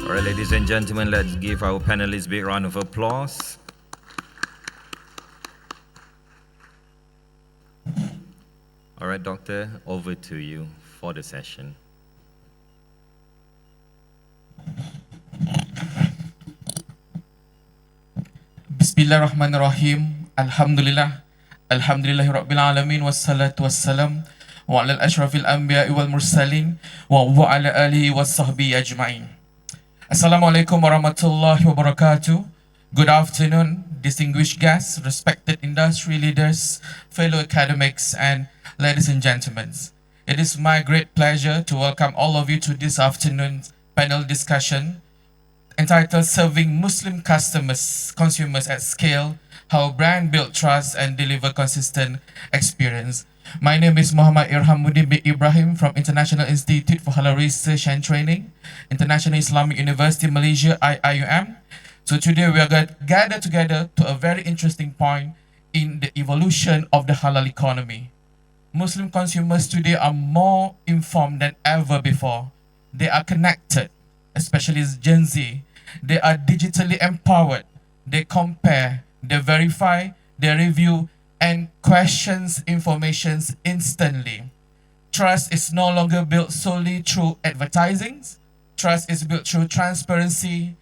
All right, ladies and gentlemen, let's give our panelists a big round of applause. All right, Doctor, over to you for the session. Bismillahirrahmanirrahim. Alhamdulillah. Alhamdulillahirabbil alamin wassalatu wassalam wa ala al-ashrafil anbiya'i wal mursalin wa ala alihi washabbihi ajma'in. Assalamualaikum warahmatullahi wabarakatuh. Good afternoon, distinguished guests, respected industry leaders, fellow academics, and ladies and gentlemen. It is my great pleasure to welcome all of you to this afternoon's panel discussion entitled Serving Muslim Consumers at Scale, How Brand Build Trust and Deliver Consistent Experience. My name is Muhammad Irhammudin bin Ibrahim from International Institute for Halal Research and Training, International Islamic University Malaysia, IIUM. So today we are going to gather together to a very interesting point in the evolution of the halal economy. Muslim consumers today are more informed than ever before. They are connected, especially as Gen Z. They are digitally empowered. They compare, they verify, they review, and questions information instantly. Trust is no longer built solely through advertising. Trust is built through transparency,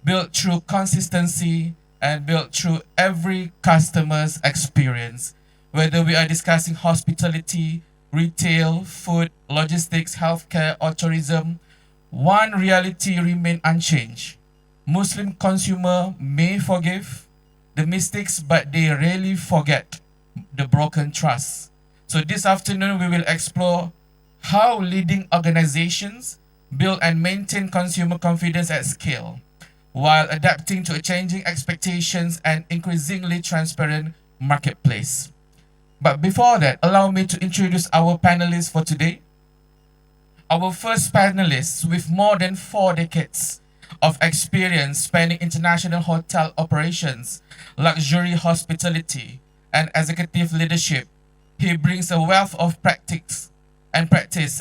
built through consistency, and built through every customer's experience. Whether we are discussing hospitality, retail, food, logistics, healthcare, or tourism, one reality remains unchanged. Muslim consumer may forgive the mistakes, but they rarely forget the broken trust. So this afternoon, we will explore how leading organizations build and maintain consumer confidence at scale, while adapting to changing expectations and increasingly transparent marketplace. But before that, allow me to introduce our panelists for today. Our first panelist, with more than 4 decades of experience spanning international hotel operations, luxury hospitality, and executive leadership, he brings a wealth of practice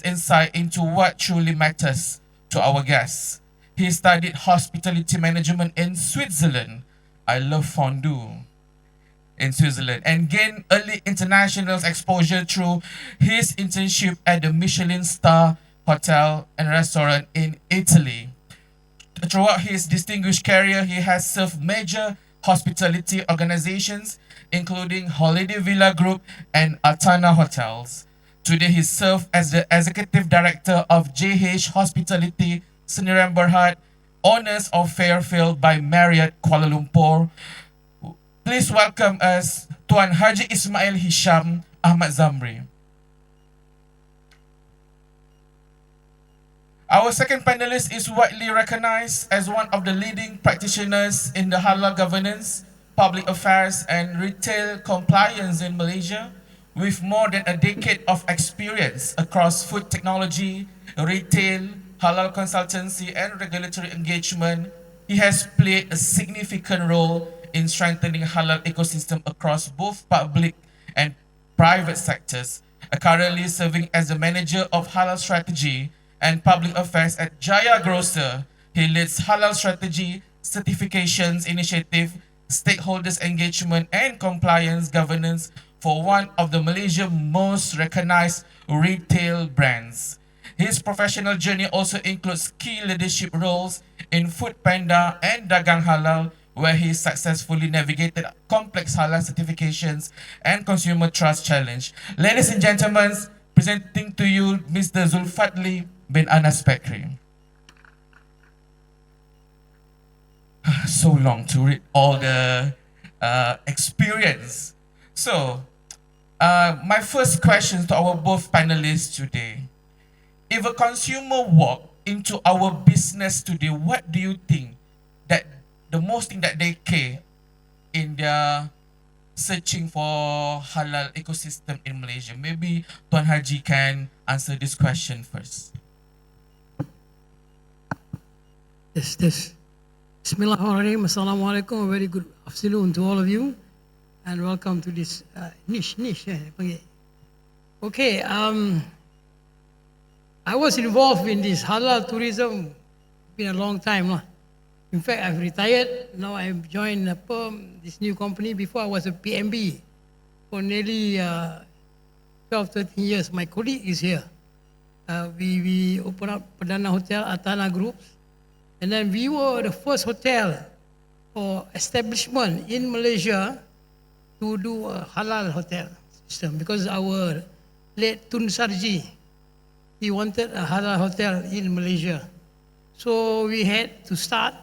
insight into what truly matters to our guests. He studied hospitality management in Switzerland. I love fondue in Switzerland, and gained early international exposure through his internship at the Michelin star hotel and restaurant in Italy. Throughout his distinguished career, he has served major hospitality organizations, including Holiday Villa Group and Altana Hotels. Today, he serves as the executive director of JH Hospitality Sdn Bhd, owners of Fairfield by Marriott Kuala Lumpur. Please welcome us Tuan Haji Ismail Hisham Ahmad Zambri. Our second panelist is widely recognized as one of the leading practitioners in the halal governance, public affairs, and retail compliance in Malaysia. With more than a decade of experience across food technology, retail, halal consultancy, and regulatory engagement, he has played a significant role in strengthening halal ecosystem across both public and private sectors. Currently serving as the manager of halal strategy and public affairs at Jaya Grocer, he leads halal strategy, certifications initiative, stakeholders engagement, and compliance governance for one of the Malaysia's most recognized retail brands. His professional journey also includes key leadership roles in Food Panda and Dagang Halal, where he successfully navigated complex halal certifications and consumer trust challenge. Ladies and gentlemen, presenting to you Mr. Zulfadli bin Anaspekri. So long to read all the experience. So, my first question to our both panelists today. If a consumer walk into our business today, what do you think that the most thing that they care in their searching for halal ecosystem in Malaysia? Maybe Tuan Haji can answer this question first. Yes. Bismillahirrahmanirrahim. Assalamualaikum. A very good afternoon to all of you, and welcome to this niche. Okay, I was involved in this halal tourism been a long time lah. In fact, I've retired. Now I've joined this new company. Before I was a PMB for nearly 12, 13 years. My colleague is here. We opened up Perdana Hotel Atana Group. And then we were the first hotel or establishment in Malaysia to do a halal hotel system, because our late Tun Sarji, he wanted a halal hotel in Malaysia. So we had to start.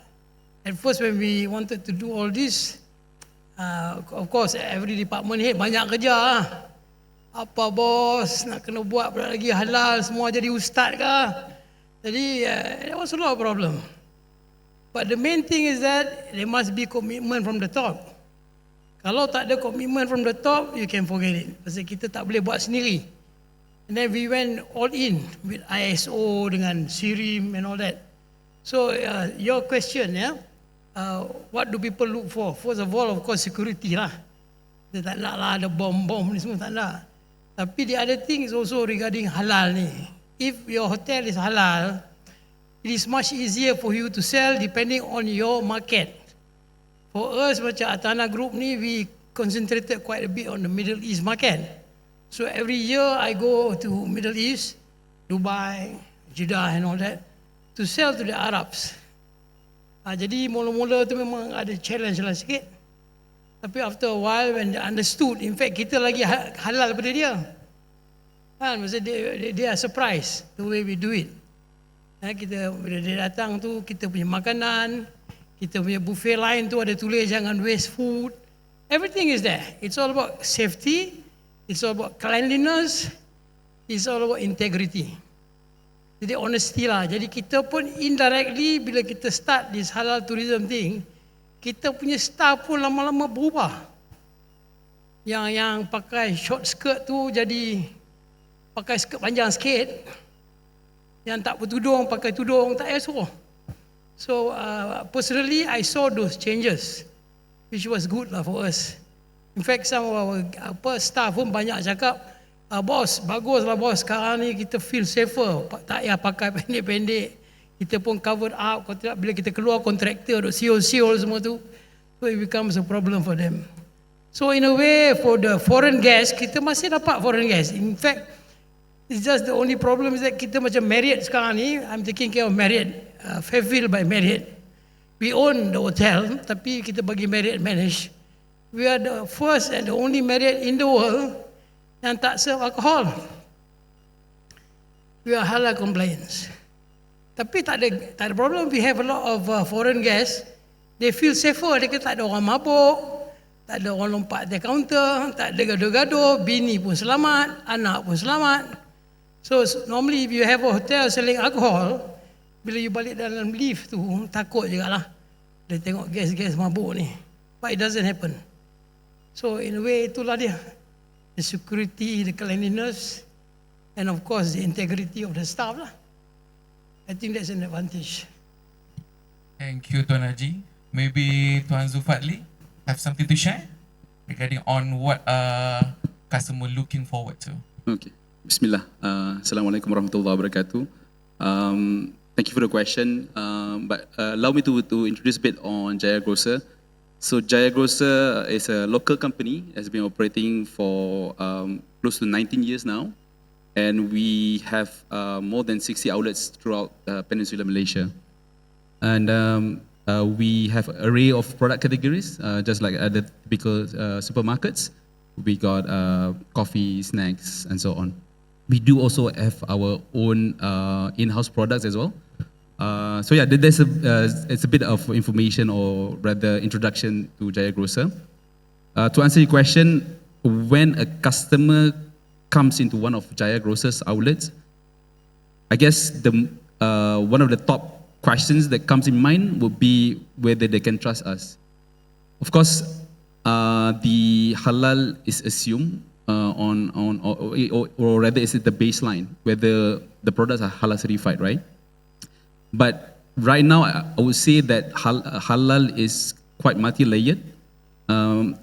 At first when we wanted to do all this, of course every department head banyak kerja lah. Apa bos nak kena buat pula lagi halal, semua jadi ustaz kah? Jadi there was a lot of problem. But the main thing is that there must be commitment from the top. Kalau tak ada commitment from the top, you can forget it. Pasal kita tak boleh buat sendiri. And then we went all in with ISO dengan SIRIM and all that. So your question, what do people look for? First of all, of course, security lah. Kita tak nak lah ada bom-bom ni semua, tak nak. Tapi the other thing is also regarding halal ni. If your hotel is halal, it is much easier for you to sell depending on your market. For us, macam Atana Group ni, we concentrated quite a bit on the Middle East market. So every year I go to Middle East, Dubai, Jeddah and all that, to sell to the Arabs. Jadi mula-mula tu memang ada challenge lah sikit. Tapi after a while when they understood, in fact kita lagi halal daripada dia. Maksudnya they are surprised the way we do it. Kita bila dia datang tu, kita punya makanan, kita punya buffet line tu ada tulis jangan waste food. Everything is there. It's all about safety, it's all about cleanliness, it's all about integrity. Jadi honesty lah. Jadi kita pun indirectly bila kita start this halal tourism thing, kita punya staff pun lama-lama berubah. Yang pakai short skirt tu jadi pakai skirt panjang sikit. Yang tak bertudung pakai tudung, tak payah suruh. So personally I saw those changes, which was good lah for us. In fact some of our staff pun banyak cakap, bos, bagus lah bos, sekarang ni kita feel safer, tak payah pakai pendek-pendek, kita pun cover up. Bila kita keluar kontraktor duk siul-siul semua tu, so it becomes a problem for them. So in a way for the foreign guests, kita masih dapat foreign guests. In fact, it's just the only problem is that kita macam Marriott sekarang ni, I'm taking care of Marriott, Fairfield by Marriott. We own the hotel, tapi kita bagi Marriott manage. We are the first and the only Marriott in the world yang tak serve alcohol. We are halal compliance. Tapi tak ada problem. We have a lot of foreign guests. They feel safer. Dia kata tak ada orang mabuk, tak ada orang lompat di kaunter, tak ada gaduh-gaduh, bini pun selamat, anak pun selamat. So normally if you have a hotel selling alcohol, bila you balik dalam lift tu, takut juga lah. Dia tengok guest-guest mabuk ni. But it doesn't happen. So in a way itulah dia. The security, the cleanliness, and of course the integrity of the staff lah. I think that's an advantage. Thank you, Tuan Haji. Maybe Tuan Zulfadli have something to share regarding on what customer looking forward to. Okay. Bismillah. Assalamualaikum warahmatullahi wabarakatuh. Thank you for the question. But allow me to introduce a bit on Jaya Grocer. So Jaya Grocer is a local company, has been operating for close to 19 years now. And we have more than 60 outlets throughout Peninsular Malaysia. And we have an array of product categories, just like other typical supermarkets. We got coffee, snacks, and so on. We do also have our own in-house products as well. So yeah, there's it's a bit of information or rather introduction to Jaya Grocer. To answer your question, when a customer comes into one of Jaya Grocer's outlets, I guess one of the top questions that comes in mind would be whether they can trust us. Of course, the halal is assumed or rather is it the baseline, whether the products are halal certified, right? But right now, I would say that halal is quite multi-layered,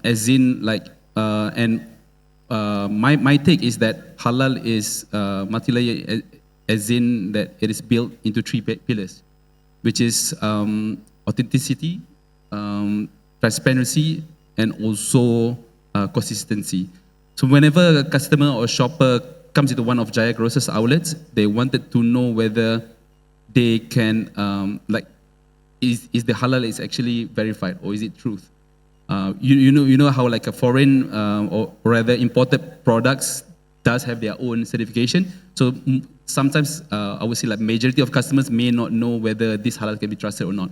as in like, my take is that halal is multi-layered, as in that it is built into three pillars. which is authenticity, transparency, and also consistency. So whenever a customer or shopper comes into one of Jaya Grocer's outlets, they wanted to know whether they can, is the halal is actually verified or is it truth? You know how like a foreign or rather imported products does have their own certification. So sometimes I would say like majority of customers may not know whether this halal can be trusted or not.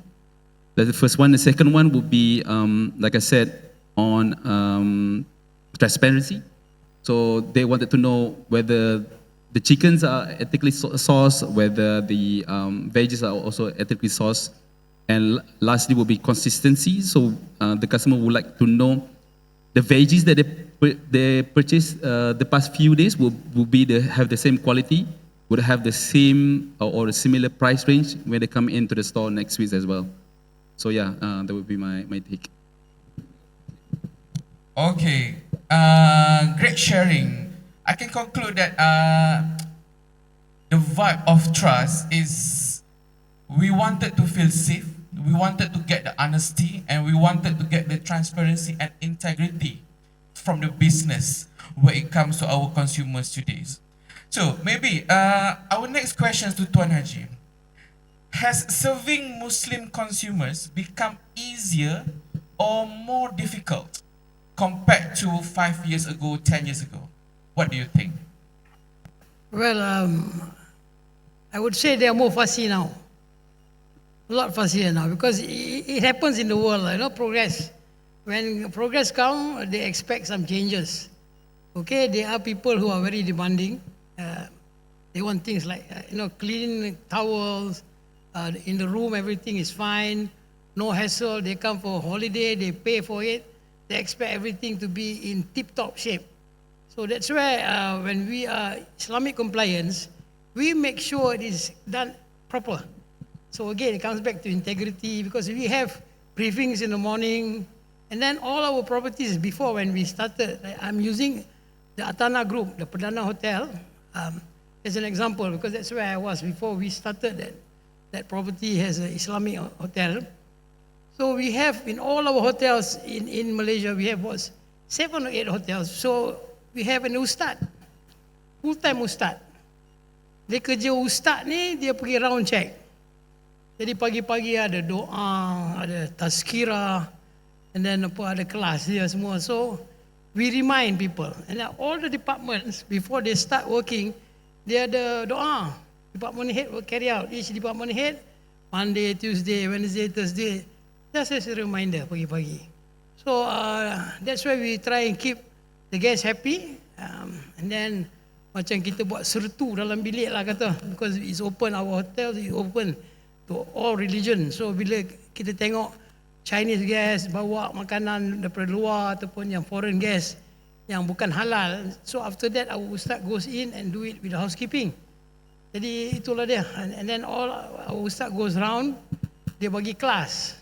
That's the first one. The second one would be, like I said, on transparency. So they wanted to know whether the chickens are ethically sourced, whether the veggies are also ethically sourced. And lastly would be consistency. So the customer would like to know the veggies that they purchased the past few days will have the same quality, would have the same or a similar price range when they come into the store next week as well. So yeah, that would be my take. Okay, great sharing. I can conclude that the vibe of trust is we wanted to feel safe, we wanted to get the honesty, and we wanted to get the transparency and integrity from the business when it comes to our consumers today. So maybe our next question to Tuan Haji. Has serving Muslim consumers become easier or more difficult compared to 5 years ago, 10 years ago? What do you think? Well, I would say they are more fussy now. A lot fussier now because it happens in the world, progress. When progress comes, they expect some changes. Okay, there are people who are very demanding. They want things like, clean towels, in the room, everything is fine, no hassle. They come for a holiday, they pay for it. They expect everything to be in tip-top shape. So that's where when we are Islamic compliance, we make sure it is done proper. So again, it comes back to integrity because we have briefings in the morning, and then all our properties before when we started, I'm using the Atana Group, the Perdana Hotel, as an example because that's where I was before we started that property has an Islamic hotel. So we have in all our hotels in Malaysia, we have 7 or 8 hotels. So we have an ustad, full-time ustad. Dia kerja ustad ni, dia pergi round check. Jadi pagi-pagi ada doa, ada tazkirah, and then ada kelas dia semua. So we remind people. And then all the departments, before they start working, dia ada doa. Department head will carry out. Each department head, Monday, Tuesday, Wednesday, Thursday. Just as a reminder, pagi-pagi. So that's why we try and keep the guests happy. And then macam kita buat sertu dalam bilik lah kata. Because it's open, our hotel is open to all religion. So bila kita tengok Chinese guests bawa makanan daripada luar ataupun yang foreign guests yang bukan halal. So after that our ustaz goes in and do it with the housekeeping. Jadi itulah dia. And then all our ustaz goes round, dia bagi kelas.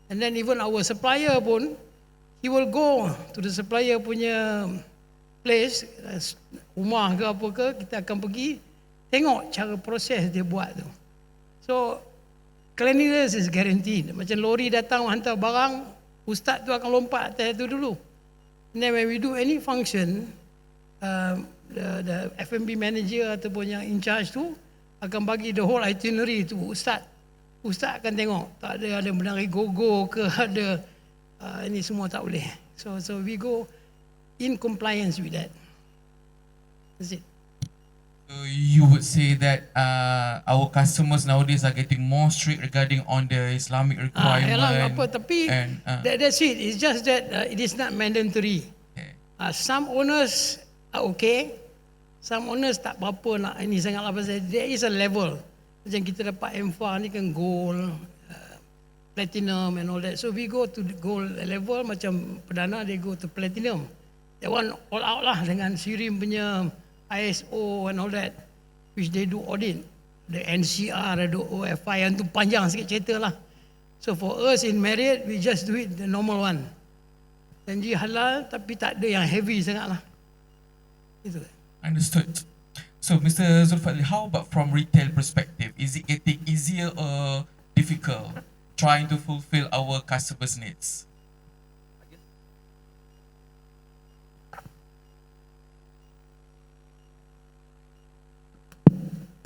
And then even our supplier pun, he will go to the supplier punya place, rumah ke apa ke, kita akan pergi tengok cara proses dia buat tu. So cleanliness is guaranteed. Macam lori datang hantar barang, ustaz tu akan lompat atas tu dulu. And then when we do any function, the F&B manager ataupun yang in charge tu akan bagi the whole itinerary tu ustaz. Ustaz akan tengok tak ada menari gogo ke ada ini semua tak boleh. So we go in compliance with that. That's it. So you would say that our customers nowadays are getting more strict regarding on the Islamic requirement. Tapi that's it. It's just that it is not mandatory. Okay. Some owners are okay. Some owners tak apa-apa nak ini sangatlah pasal there is a level. Macam kita dapat M4 ni kan gold, platinum and all that. So we go to the gold level macam Perdana they go to platinum. That one all out lah dengan Sirim punya ISO and all that, which they do audit. The NCR, the OFI yang tu panjang sikit cerita lah. So for us in Marriott, we just do it the normal one. Janji halal tapi tak ada yang heavy sangat lah. Itu. Understood. So Mr. Zulfadli, how about from retail perspective? Is it getting easier or difficult trying to fulfill our customers' needs?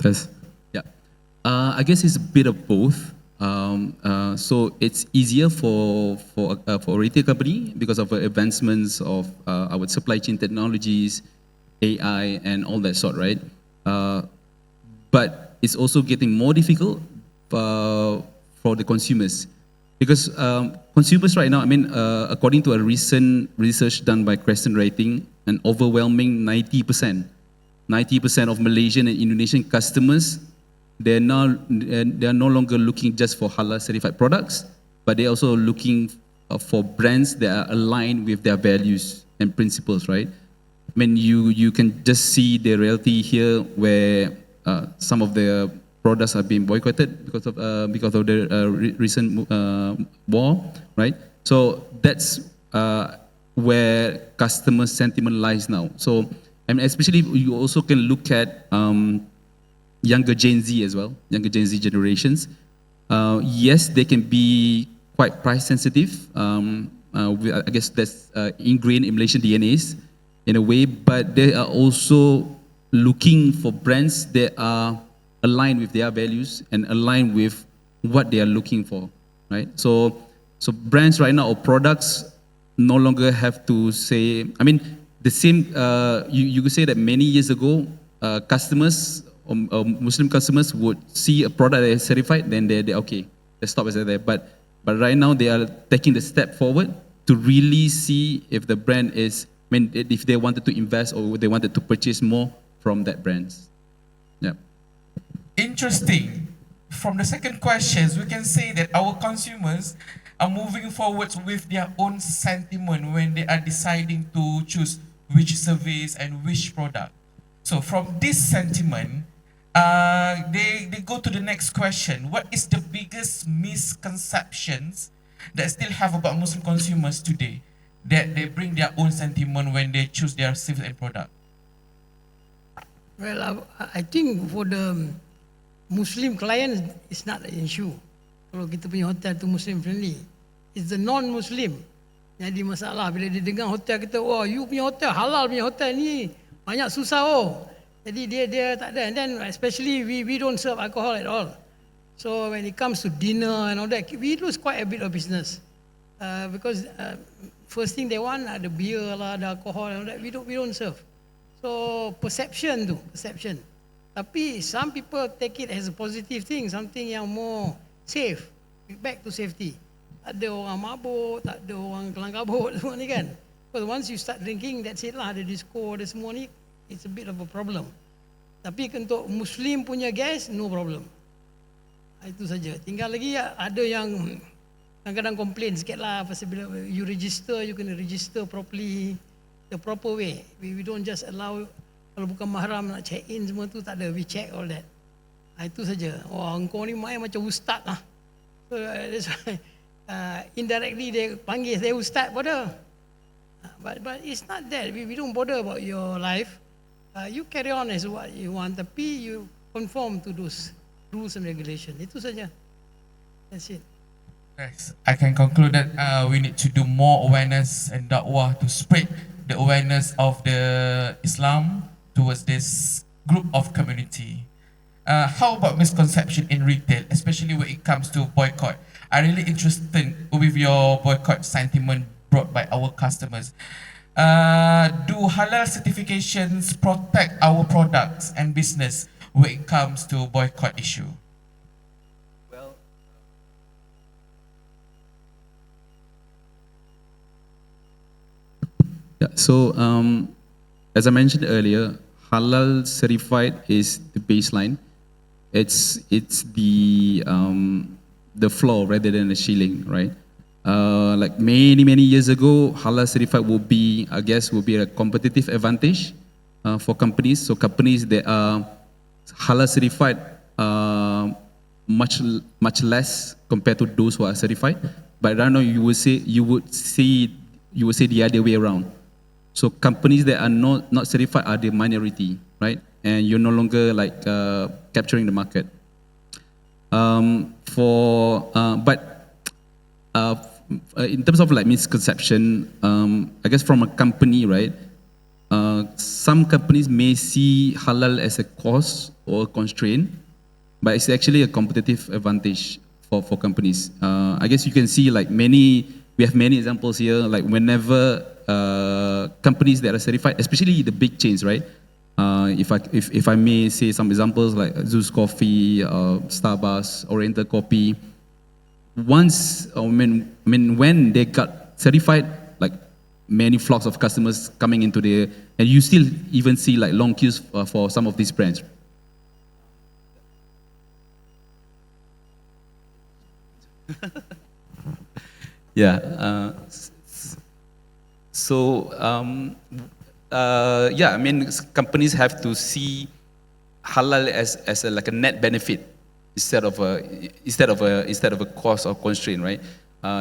Yes. Yeah. I guess it's a bit of both. So it's easier for a retail company because of the advancements of our supply chain technologies, AI, and all that sort, right? But it's also getting more difficult for the consumers because consumers right now, I mean, according to a recent research done by Crescent Rating, an overwhelming 90% of Malaysian and Indonesian customers, they are no longer looking just for halal certified products, but they're also looking for brands that are aligned with their values and principles, right? I mean, you can just see the reality here where some of the products are being boycotted because of the recent war, right? So that's where customer sentiment lies now. So, and especially you also can look at younger Gen Z as well, younger Gen Z generations. Yes, they can be quite price sensitive. I guess that's ingrained in Malaysian DNAs in a way, but they are also looking for brands that are aligned with their values and aligned with what they are looking for, right? So brands right now or products no longer have to say, I mean, the same, you could say that many years ago, customers or Muslim customers would see a product that is certified, then they're okay, let's stop it there. But right now they are taking the step forward to really see if the brand is, I mean, if they wanted to invest or they wanted to purchase more from that brand. Yeah. Interesting. From the second questions, we can say that our consumers are moving forward with their own sentiment when they are deciding to choose which service and which product. So from this sentiment, they go to the next question. What is the biggest misconceptions that still have about Muslim consumers today that they bring their own sentiment when they choose their service and product? Well, I think for the Muslim clients, it's not an issue. Kalau kita punya hotel tu Muslim friendly, it's the non-Muslim. Jadi masalah bila dia dengar hotel kita, wah, you punya hotel halal punya hotel ni banyak susah oh. Jadi dia tak ada. And then especially we don't serve alcohol at all. So when it comes to dinner and all that, we lose quite a bit of business because first thing they want the beer lah, the alcohol and all that. We don't serve. So perception. Tapi some people take it as a positive thing, something yang more safe, back to safety. Tak ada orang mabuk, tak ada orang kelang kabut semua ni kan. Because once you start drinking, that's it lah, ada disco, ada semua ni, it's a bit of a problem. Tapi untuk Muslim punya guest, no problem. Itu saja. Tinggal lagi ada yang kadang-kadang complain sikit lah, pasal bila you register, you kena register properly, the proper way. We don't just allow, kalau bukan mahram nak check in semua tu, tak ada, we check all that. Itu saja. Wah, engkau ni main macam ustaz lah. So that's why indirectly they panggil saya ustaz pada. But it's not that. We don't bother about your life. You carry on as what you want, tapi you conform to those rules and regulations. Itu saja. That's it. Yes, I can conclude that we need to do more awareness and dakwah to spread the awareness of the Islam towards this group of community. How about misconception in retail, especially when it comes to boycott? I'm really interested with your boycott sentiment brought by our customers. Do halal certifications protect our products and business when it comes to boycott issue? Well, yeah, so as I mentioned earlier, halal certified is the baseline. It's the floor rather than the ceiling, right? Like many years ago, halal certified will be a competitive advantage for companies. So companies that are halal certified much less compared to those who are certified. But right now you would say the other way around. So companies that are not certified are the minority, right? And you're no longer like capturing the market. In terms of like misconception, I guess from a company, right? Some companies may see halal as a cost or a constraint, but it's actually a competitive advantage for companies. I guess you can see like we have many examples here, like whenever companies that are certified, especially the big chains, right? If I may say some examples like Zeus Coffee, Starbucks, Oriental Coffee, when they got certified, like many flocks of customers coming into there, and you still even see like long queues for some of these brands. Yeah. Companies have to see halal as like a net benefit instead of a cost or constraint, right?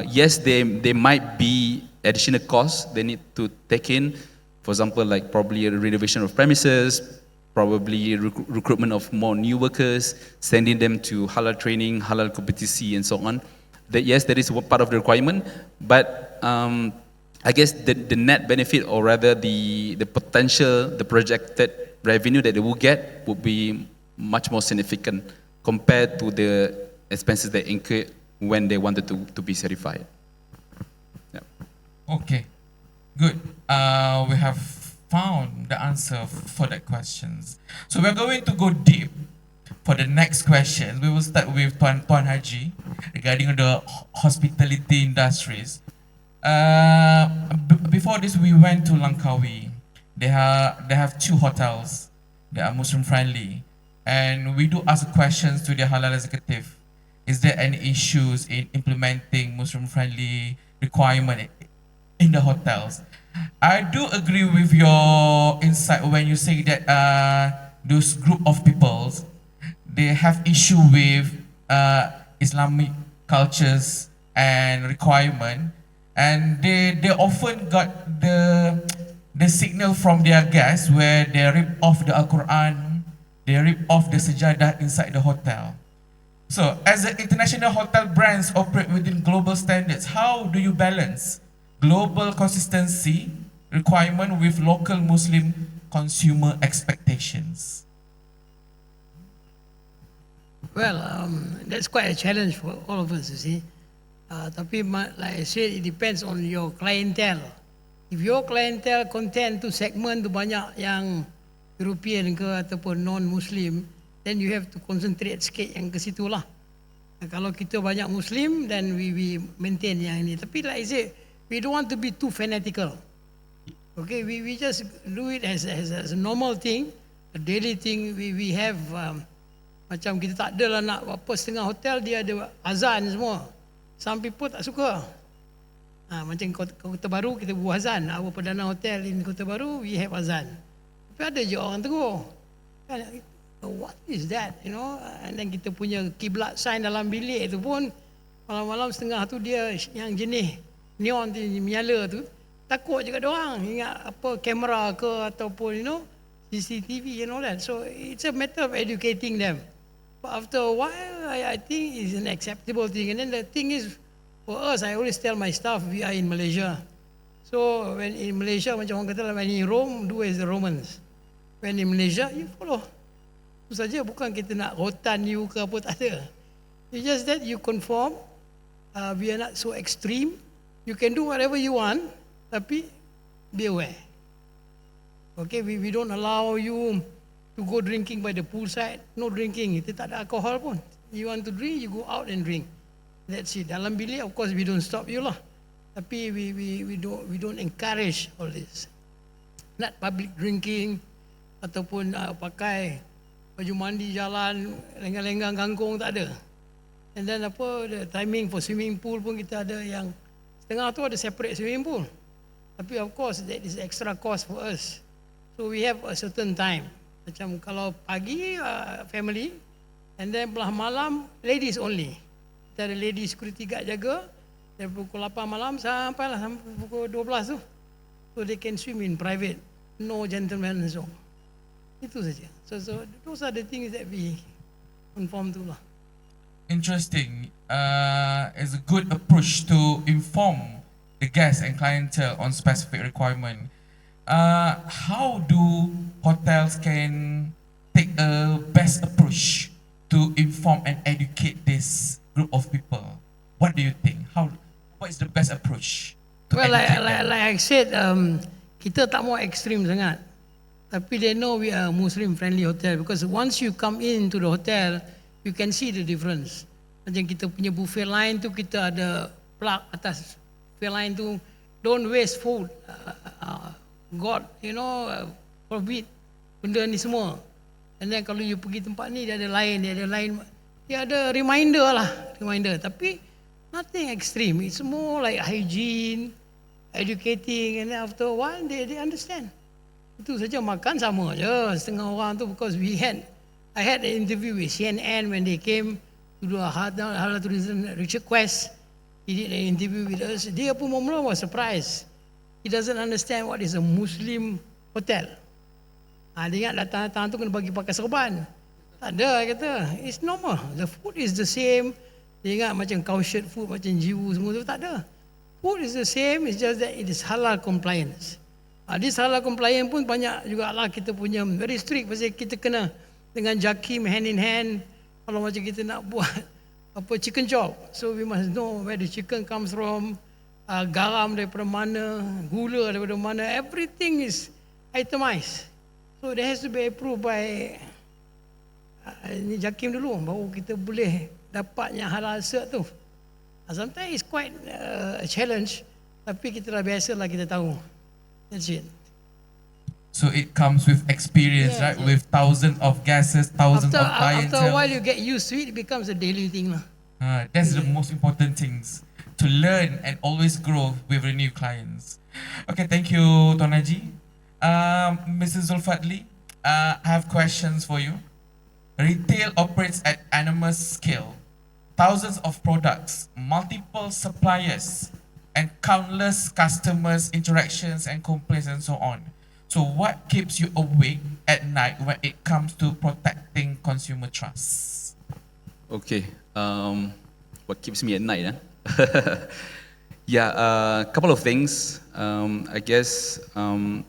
Yes, there might be additional costs they need to take in. For example, like probably a renovation of premises, probably recruitment of more new workers, sending them to halal training, halal competition, and so on. Yes, that is part of the requirement, but I guess the net benefit, or rather the potential, the projected revenue that they will get would be much more significant compared to the expenses they incur when they wanted to be certified. Yeah. Okay, good. We have found the answer for that questions. So we're going to go deep for the next question. We will start with Tuan Haji regarding the hospitality industries. Before this, we went to Langkawi. They have 2 hotels. They are Muslim friendly, and we do ask questions to the halal executive. Is there any issues in implementing Muslim friendly requirement in the hotels? I do agree with your insight when you say that those group of peoples, they have issue with Islamic cultures and requirement, and they often got the signal from their guests where they rip off the Al-Quran, they rip off the sejadah inside the hotel. So as the international hotel brands operate within global standards, how do you balance global consistency requirement with local Muslim consumer expectations? Well, that's quite a challenge for all of us, you see. Tapi like I said, it depends on your clientele. If your clientele content to segment tu banyak yang European ke ataupun non-Muslim, then you have to concentrate sikit yang ke situ lah. Kalau kita banyak Muslim, then we maintain yang ini. Tapi like I said, we don't want to be too fanatical. Okay, we just do it as a normal thing, a daily thing. We have macam kita tak ada lah nak apa, setengah hotel dia ada azan semua. Some people tak suka. Macam Kota Baru kita buat azan. Our Perdana Hotel in Kota Baru we have azan. Tapi ada je orang tegur. What is that? You know, and then kita punya kiblat sign dalam bilik tu pun malam-malam setengah tu dia yang jenis neon tu menyala tu, takut juga diorang ingat apa kamera ke ataupun you know CCTV and all that. So it's a matter of educating them. But after a while, I think it's an acceptable thing. And then the thing is, for us, I always tell my staff we are in Malaysia. So when in Malaysia, macam orang kata, when in Rome, do as the Romans. When in Malaysia, you follow. Itu saja, bukan kita nak rotan you ke apa, tak ada. It's just that you conform. We are not so extreme. You can do whatever you want, tapi be aware. Okay, we don't allow you to go drinking by the poolside. No drinking, itu tak ada alkohol pun. You want to drink, you go out and drink. That's it. Dalam bilik, of course, we don't stop you lah. Tapi we don't encourage all this. Not public drinking ataupun pakai baju mandi jalan lenggang-lenggang kangkung, tak ada. And then the timing for swimming pool pun kita ada yang setengah tu ada separate swimming pool. Tapi of course that is extra cost for us. So we have a certain time. Macam kalau pagi family, and then belah malam ladies only. Kita ada lady security guard jaga dari pukul 8 malam sampai pukul 12 tu. So they can swim in private. No gentleman zone. Itu saja. So those are the things that we conform to lah. interesting. It's a good approach to inform the guests and clientele on specific requirement. How do hotels can take a best approach to inform and educate this group of people? What do you think? What is the best approach to Well, educate them? like I said, kita tak mau ekstrim sangat. Tapi they know we are a Muslim-friendly hotel because once you come into the hotel, you can see the difference. Macam kita punya buffet line tu, kita ada plug atas buffet line tu, don't waste food. God, forbid benda ni semua. And then kalau you pergi tempat ni, dia ada lain. Dia ada reminder. Tapi nothing extreme. It's more like hygiene, educating, and then after a while they understand. Itu saja, makan sama je setengah orang tu because I had an interview with CNN when they came to do a Halal Tourism Richard Quest. He did an interview with us. Dia pun mula was surprised. He doesn't understand what is a Muslim hotel. Dia ingat datang-datang tu kena bagi pakai serban. Tak ada, kata. It's normal. The food is the same. Dia ingat macam cultured food, macam jiwu semua tu. Tak ada. Food is the same, it's just that it is halal compliance. This halal compliance pun banyak jugalah kita punya very strict pasal kita kena dengan JAKIM hand in hand. Kalau macam kita nak buat chicken chop, so we must know where the chicken comes from, garam daripada mana, gula daripada mana, everything is itemized. So it has to be approved by ni JAKIM dulu baru kita boleh dapat yang halal cert tu. Sometimes it's quite a challenge, tapi kita dah biasalah, kita tahu. That's it. So it comes with experience, right? Yeah. With thousands of guests, thousands of After a while clients. you get used to it, it becomes a daily thing lah. That's the most important things, to learn and always grow with the new clients. Okay, thank you, Tuan Haji. Mrs. Zulfadli, I have questions for you. Retail operates at enormous scale. Thousands of products, multiple suppliers, and countless customers' interactions and complaints and so on. So what keeps you awake at night when it comes to protecting consumer trust? Okay, what keeps me at night? Yeah, a couple of things. I guess, in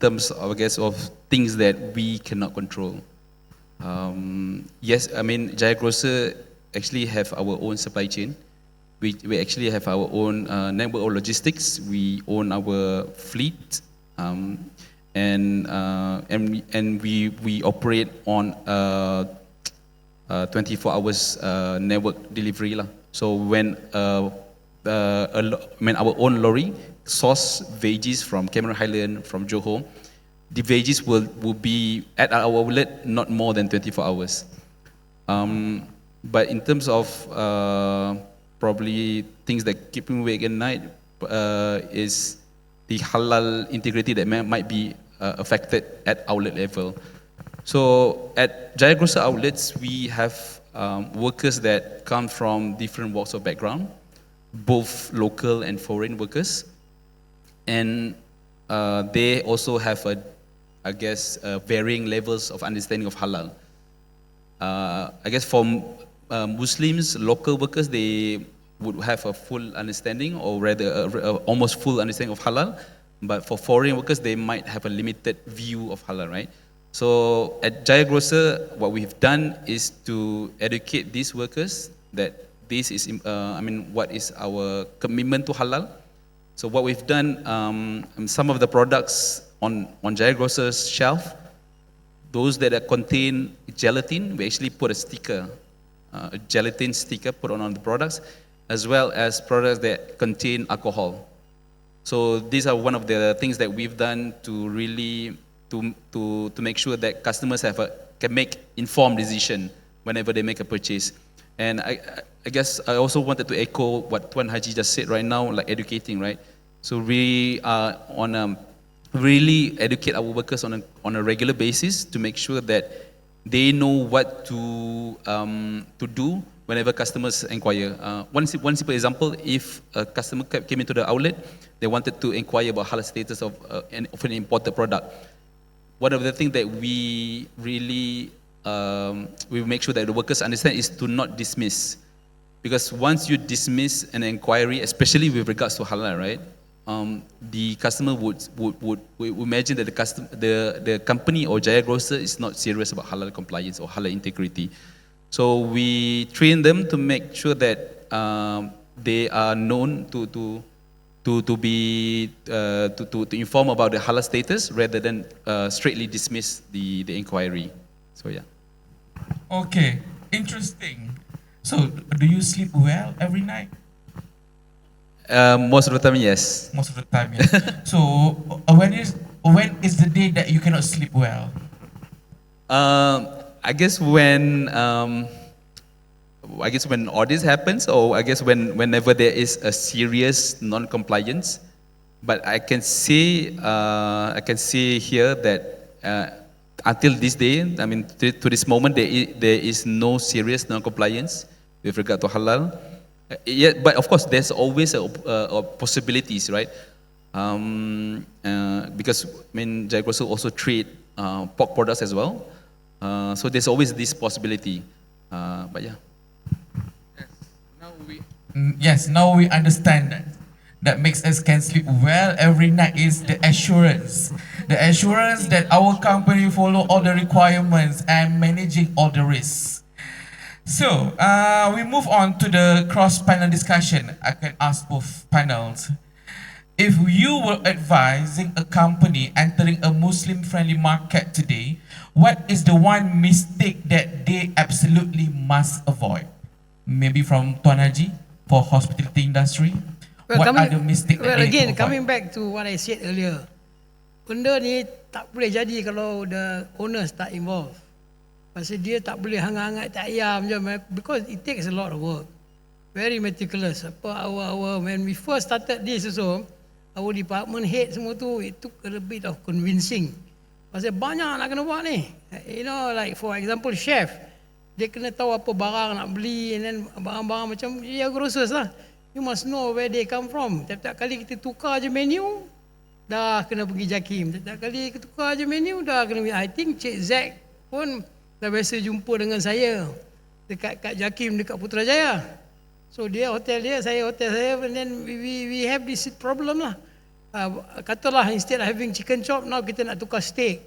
terms of, of things that we cannot control. Yes, Jaya Grocer actually have our own supply chain. We actually have our own network of logistics. We own our fleet, and we operate on 24 hours network delivery lah. So when our own lorry source veggies from Cameron Highland, from Johor, the veggies will be at our outlet not more than 24 hours. But in terms of probably things that keep me awake at night is the halal integrity that might be affected at outlet level. So at Jaya Grocer outlets, we have workers that come from different walks of background, both local and foreign workers, and they also have varying levels of understanding of halal. I guess for Muslims, local workers, they would have a full understanding, or rather almost full understanding of halal. But for foreign workers, they might have a limited view of halal, right? So at Jaya Grocer, what we've done is to educate these workers that this is, what is our commitment to halal. So what we've done, some of the products on Jaya Grocer's shelf, those that contain gelatin, we actually put a sticker, a gelatin sticker put on the products, as well as products that contain alcohol. So these are one of the things that we've done to really to make sure that customers can make informed decision whenever they make a purchase. And I guess I also wanted to echo what Tuan Haji just said right now, like educating, right? So we are really educate our workers on a regular basis to make sure that they know what to do whenever customers inquire. One simple example: if a customer came into the outlet, they wanted to inquire about halal status of an imported product. One of the things that we really we will make sure that the workers understand is to not dismiss. Because once you dismiss an inquiry, especially with regards to halal, right? The customer would imagine that the company or Jaya Grocer is not serious about halal compliance or halal integrity. So we train them to make sure that they are known to inform about the halal status rather than straightly dismiss the inquiry. So yeah. Okay, interesting. So, do you sleep well every night? Most of the time, yes. Most of the time, yes. So, when is the day that you cannot sleep well? I guess when audits happens, or I guess whenever there is a serious non-compliance. But I can say here that until this day, I mean to this moment, there is no serious non-compliance with regard to halal. Yeah, but of course, there's always a possibilities, right? Because I mean, Jaya Grocer also trade pork products as well, so there's always this possibility. But yeah. Yes, now we understand that. That makes us can sleep well every night is the assurance. The assurance that our company follow all the requirements and managing all the risks. So, we move on to the cross-panel discussion. I can ask both panels. If you were advising a company entering a Muslim-friendly market today, what is the one mistake that they absolutely must avoid? Maybe from Tuan Haji for hospitality industry. What are the mistakes that they need to avoid? Coming back to what I said earlier, benda ni tak boleh jadi kalau the owners tak involved. Pasal dia tak boleh hangat-hangat tak ayam je, because it takes a lot of work. Very meticulous. When we first started this also, our department head semua tu, it took a bit of convincing. Pasal banyak nak kena buat ni. You know, like for example, chef, dia kena tahu apa barang nak beli, and then barang-barang macam Jaya Grocers lah. You must know where they come from. Tiap-tiap kali kita tukar je menu, dah kena pergi JAKIM. Tiap-tiap kali kita tukar je menu, dah kena pergi. I think Cik Zack pun dah biasa jumpa dengan saya dekat JAKIM dekat Putrajaya. So dia hotel dia, saya hotel saya, and then we have this problem lah. Katalah instead of having chicken chop, now kita nak tukar steak.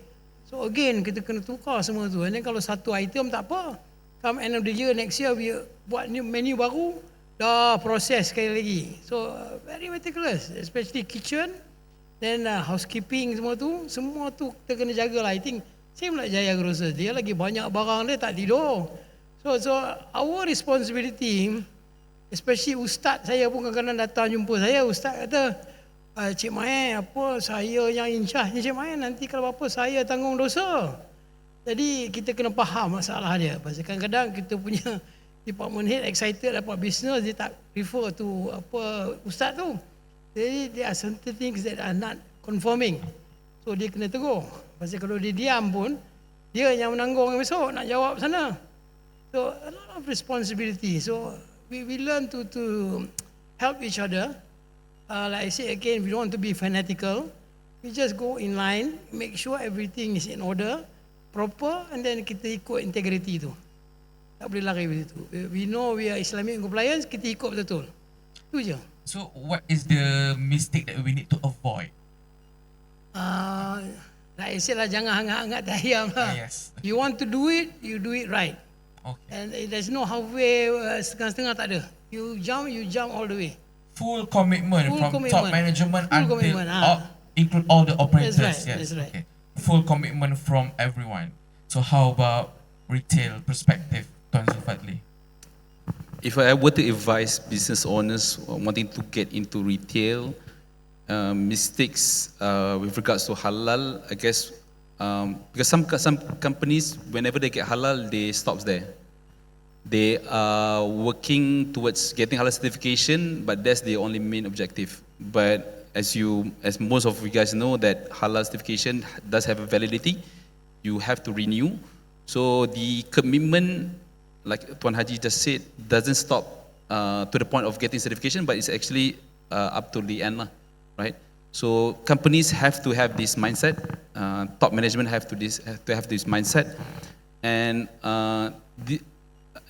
So again kita kena tukar semua tu. And then kalau satu item tak apa, come end of the year next year we buat new menu baru, dah proses sekali lagi. So very meticulous, especially kitchen, then housekeeping semua tu kita kena jaga lah. I think same like Jaya Grocer, dia lagi banyak barang dia tak tidur. So our responsibility, especially ustaz saya pun kadang-kadang datang jumpa saya, ustaz kata, Cik Mai, apa saya yang in charge ni Cik Mai, nanti kalau apa saya tanggung dosa. Jadi kita kena faham masalah dia. Pasal kadang-kadang kita punya department head excited dapat business, dia tak refer to apa ustaz tu. Jadi there are certain things that are not conforming. So dia kena tegur. Pasal kalau dia diam pun, dia yang menanggung besok nak jawab sana. So a lot of responsibility. So we learn to help each other. Like I say again, we don't want to be fanatical. We just go in line, make sure everything is in order, proper, and then kita ikut integrity tu. Tak boleh lari begitu. We know we are Islamic compliance, kita ikut betul. Itu je. So what is the mistake that we need to avoid? Like I said lah, jangan hangat-hangat tak ayam lah. Yes. You want to do it, you do it right. Okay. And there's no halfway, setengah-setengah tak ada. You jump all the way. Full commitment Full from commitment. top management Full until commitment, include all the operators. That's right, Yes. that's right. Okay. Full commitment from everyone. So how about retail perspective, Tuan Zulfadli? If I were to advise business owners wanting to get into retail, mistakes with regards to halal, I guess, because some companies, whenever they get halal, they stop there. They are working towards getting halal certification, but that's the only main objective. But as most of you guys know, that halal certification does have a validity. You have to renew. So the commitment, like Tuan Haji just said, doesn't stop to the point of getting certification, but it's actually up to the end, right? So companies have to have this mindset. Top management have to have this mindset. and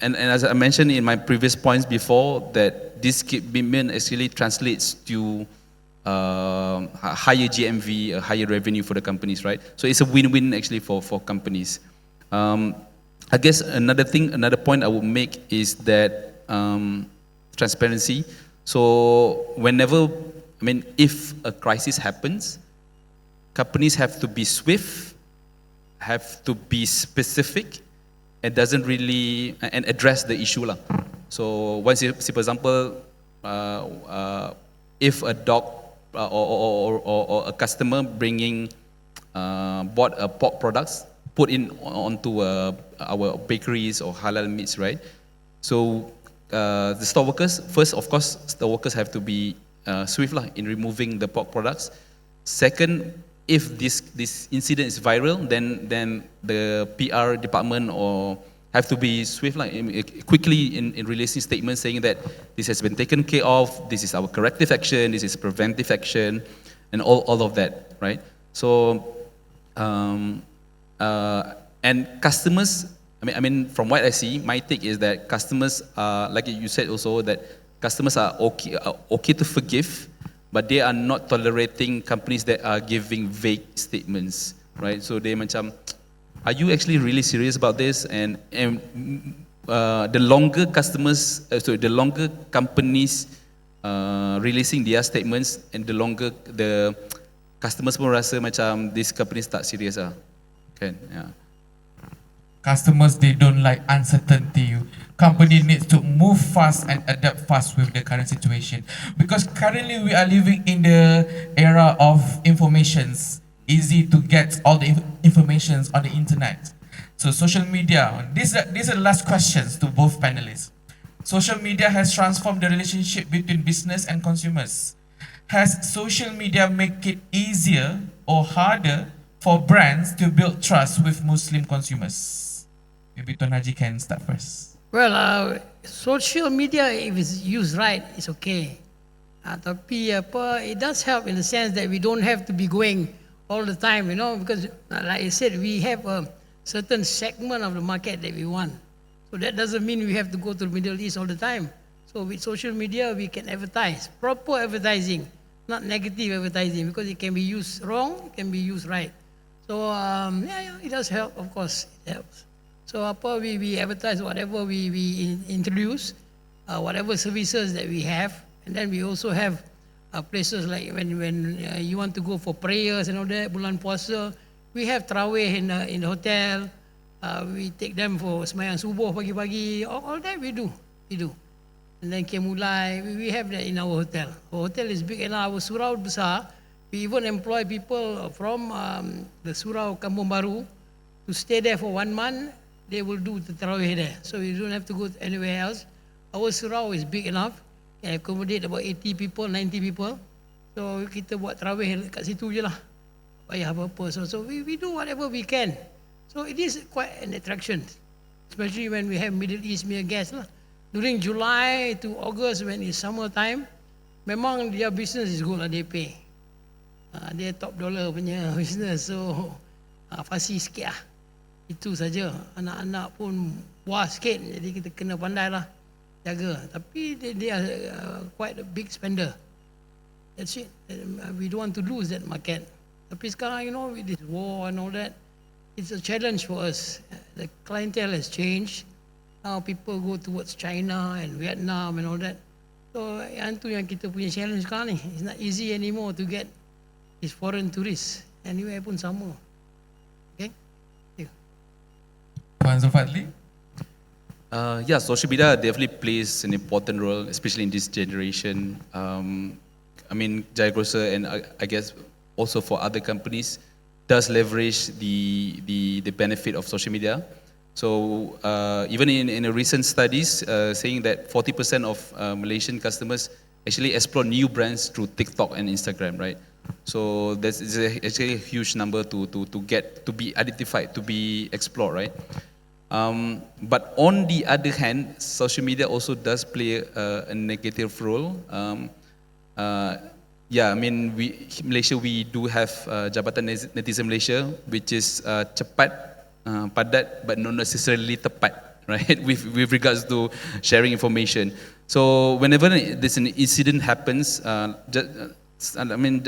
and as I mentioned in my previous points before, that this commitment actually translates to a higher GMV, a higher revenue for the companies, right? So it's a win-win actually for companies. I guess another point I would make is that transparency. So whenever, if a crisis happens, companies have to be swift, have to be specific, and doesn't really and address the issue lah. So once you see, for example, if a dog or a customer bought a pork products, put in onto our bakeries or halal meats, right? So the store workers, first, of course, store workers have to be swift lah in removing the pork products. Second, if this incident is viral, then the PR department or have to be swift like quickly in releasing statements saying that this has been taken care of, this is our corrective action, this is preventive action, and all of that, right? So and customers, from what I see, my take is that customers are, like you said also, that customers are okay to forgive, but they are not tolerating companies that are giving vague statements, right? So they macam, are you actually really serious about this? And the longer the longer companies releasing their statements, and the longer the customers pun rasa macam this company tak serious lah, kan? Yeah. Customers, they don't like uncertainty. Company needs to move fast and adapt fast with the current situation, because currently we are living in the era of informations. Easy to get all the informations on the internet. So social media, these are the last questions to both panelists. Social media has transformed the relationship between business and consumers. Has social media make it easier or harder for brands to build trust with Muslim consumers? Maybe Tuan Haji can start first. Well, social media, if it's used right, it's okay. Tapi it does help in the sense that we don't have to be going all the time, because like I said, we have a certain segment of the market that we want. So that doesn't mean we have to go to the Middle East all the time. So with social media, we can advertise, proper advertising, not negative advertising, because it can be used wrong, it can be used right. So it does help, of course, it helps. So we advertise whatever we introduce, whatever services that we have, and then we also have places like when you want to go for prayers and all that, bulan puasa, we have tarawih in the hotel. We take them for sembahyang subuh pagi-pagi. All that we do. And then Kemulai, we have that in our hotel. Our hotel is big enough. Our surau besar. We even employ people from the surau Kampung Baru to stay there for 1 month. They will do the tarawih there. So you don't have to go anywhere else. Our surau is big enough. Can accommodate about 80 people, 90 people. So kita buat tarawih kat situ je lah. Payah apa-apa. So we do whatever we can. So it is quite an attraction, especially when we have Middle East guests lah. During July to August, when it's summer time, memang their business is good lah, they pay. Dia top dollar punya business, so fasih sikit lah. Itu saja. Anak-anak pun puas sikit, jadi kita kena pandai lah jaga. Tapi they are quite a big spender. That's it. We don't want to lose that market. Tapi sekarang, with this war and all that, it's a challenge for us. The clientele has changed. Now people go towards China and Vietnam and all that. So itu yang kita punya challenge sekarang ni. It's not easy anymore to get these foreign tourists. Anywhere pun sama. Okay? Thank you. Tuan Zulfadli? Yeah, social media definitely plays an important role, especially in this generation. Jaya Grocer, and I guess also for other companies, does leverage the benefit of social media. So even in a recent studies saying that 40% of Malaysian customers actually explore new brands through TikTok and Instagram, right? So that's actually a huge number to be identified, to be explored, right? But on the other hand, social media also does play a negative role. Malaysia, we do have Jabatan Netizen Malaysia, which is cepat padat but not necessarily tepat, right? With regards to sharing information. So whenever this an incident happens, I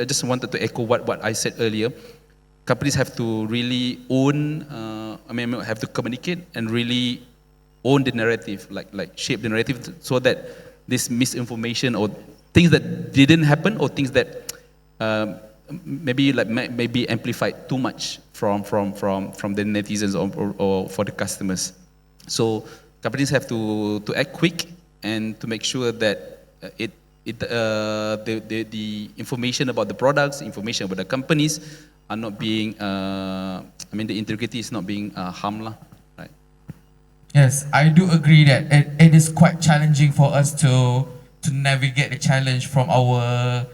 just wanted to echo what I said earlier. Companies have to really own, have to communicate and really own the narrative, like shape the narrative, so that this misinformation or things that didn't happen or things that maybe amplified too much from the netizens or for the customers. So companies have to act quick and to make sure that the information about the products, information about the companies are not being, the integrity is not being harmed, right? Yes, I do agree that it is quite challenging for us to navigate the challenge from our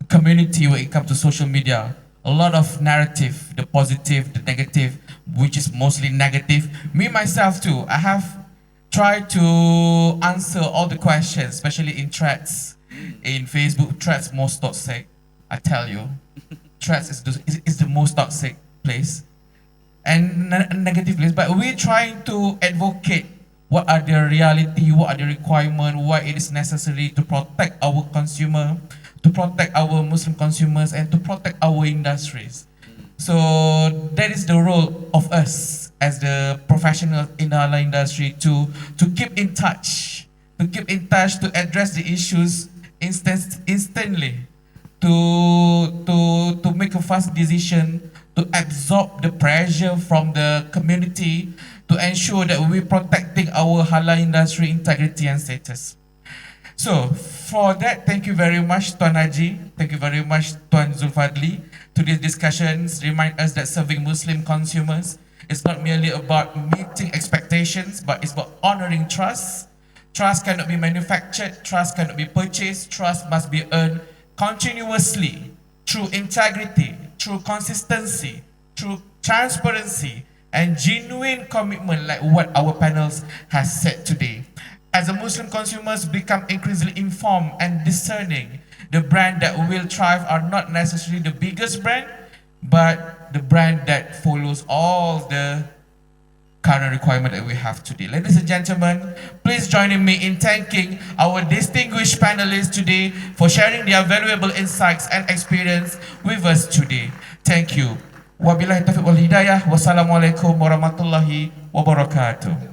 community when it comes to social media. A lot of narrative, the positive, the negative, which is mostly negative. Me, myself too, I have tried to answer all the questions, especially in threads. In Facebook, threads most toxic, I tell you. Threads is the most toxic place and negative place, but we're trying to advocate what are the reality, what are the requirements, why it is necessary to protect our consumer, to protect our Muslim consumers, and to protect our industries. So that is the role of us as the professionals in the halal industry to keep in touch, to address the issues instantly, to make a fast decision, to absorb the pressure from the community, to ensure that we're protecting our halal industry integrity and status. So for that, thank you very much, Tuan Haji. Thank you very much, Tuan Zulfadli. Today's discussions remind us that serving Muslim consumers is not merely about meeting expectations, but it's about honoring trust. Trust cannot be manufactured, trust cannot be purchased, trust must be earned continuously through integrity, through consistency, through transparency, and genuine commitment like what our panels has said today. As the Muslim consumers become increasingly informed and discerning, the brand that will thrive are not necessarily the biggest brand, but the brand that follows all the current requirement that we have today. Ladies and gentlemen, please join me in thanking our distinguished panelists today for sharing their valuable insights and experience with us today. Thank you. Wabillahi taufiq wal hidayah. Wassalamualaikum warahmatullahi wabarakatuh.